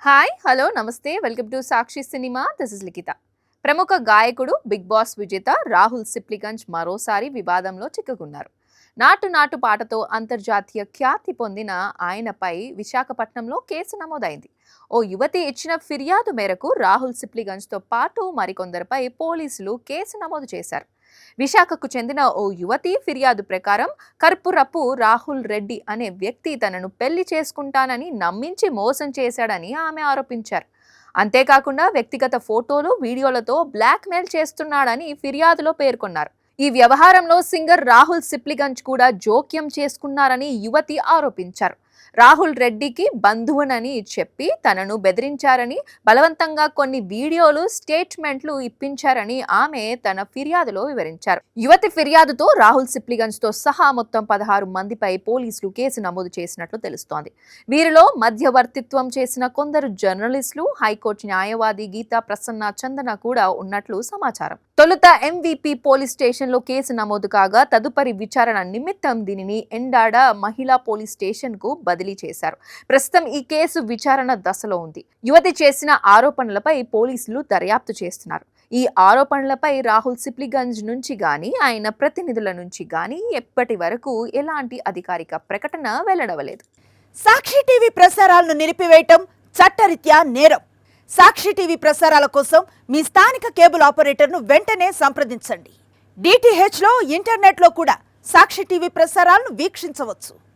Hi hello నమస్తే welcome to Sakshi cinema this is Likhita. ప్రముఖ గాయకుడు బిగ్ బాస్ విజేత రాహుల్ సిప్లిగంజ్ మరోసారి వివాదంలో చిక్కుకున్నారు. నాటు నాటు పాటతో అంతర్జాతీయ ఖ్యాతి పొందిన ఆయనపై విశాఖపట్నంలో కేసు నమోదైంది. ఓ యువతి ఇచ్చిన ఫిర్యాదు మేరకు రాహుల్ సిప్లిగంజ్తో పాటు మరికొందరిపై పోలీసులు కేసు నమోదు చేశారు. విశాఖకు చెందిన ఓ యువతి ఫిర్యాదు ప్రకారం కర్పూరపు రాహుల్ రెడ్డి అనే వ్యక్తి తనను పెళ్లి చేసుకుంటానని నమ్మించి మోసం చేశాడని ఆమె ఆరోపించారు. అంతేకాకుండా వ్యక్తిగత ఫోటోలు వీడియోలతో బ్లాక్మెయిల్ చేస్తున్నాడని ఫిర్యాదులో పేర్కొన్నారు. ఈ వ్యవహారంలో సింగర్ రాహుల్ సిప్లిగంజ్ కూడా జోక్యం చేసుకున్నారని యువతి ఆరోపించారు. రాహుల్ రెడ్డికి బంధువునని చెప్పి తనను బెదిరించారని, బలవంతంగా కొన్ని వీడియోలు స్టేట్మెంట్లు ఇప్పించారని ఆమె తన ఫిర్యాదులో వివరించారు. యువతి ఫిర్యాదుతో రాహుల్ సిప్లిగంజ్తో సహా మొత్తం 16 మందిపై పోలీసులు కేసు నమోదు చేసినట్లు తెలుస్తోంది. వీరిలో మధ్యవర్తిత్వం చేసిన కొందరు జర్నలిస్టులు, హైకోర్టు న్యాయవాది గీతా ప్రసన్న చందన కూడా ఉన్నట్లు సమాచారం. తొలుత MVP పోలీస్ స్టేషన్లో కేసు నమోదు కాగా తదుపరి విచారణ నిమిత్తం దీనిని ఎండాడ మహిళా పోలీస్ స్టేషన్ కు బదిలీ చేశారు. ప్రస్తుతం ఈ కేసు విచారణ దశలో ఉంది. యువతి చేసిన ఆరోపణలపై పోలీసులు దర్యాప్తు చేస్తున్నారు. ఈ ఆరోపణలపై రాహుల్ సిప్లిగంజ్ నుంచి గానీ ఆయన ప్రతినిధుల నుంచి గానీ ఎప్పటి వరకు ఎలాంటి అధికారిక ప్రకటన వెల్లడవలేదు. సాక్షి టీవీ ప్రసారాలను నిలిపివేయటం చట్టరీత్యా నేరం. సాక్షి టీవీ ప్రసారాల కోసం మీ స్థానిక కేబుల్ ఆపరేటర్ను వెంటనే సంప్రదించండి. DTHలో ఇంటర్నెట్లో కూడా సాక్షి టీవీ ప్రసారాలను వీక్షించవచ్చు.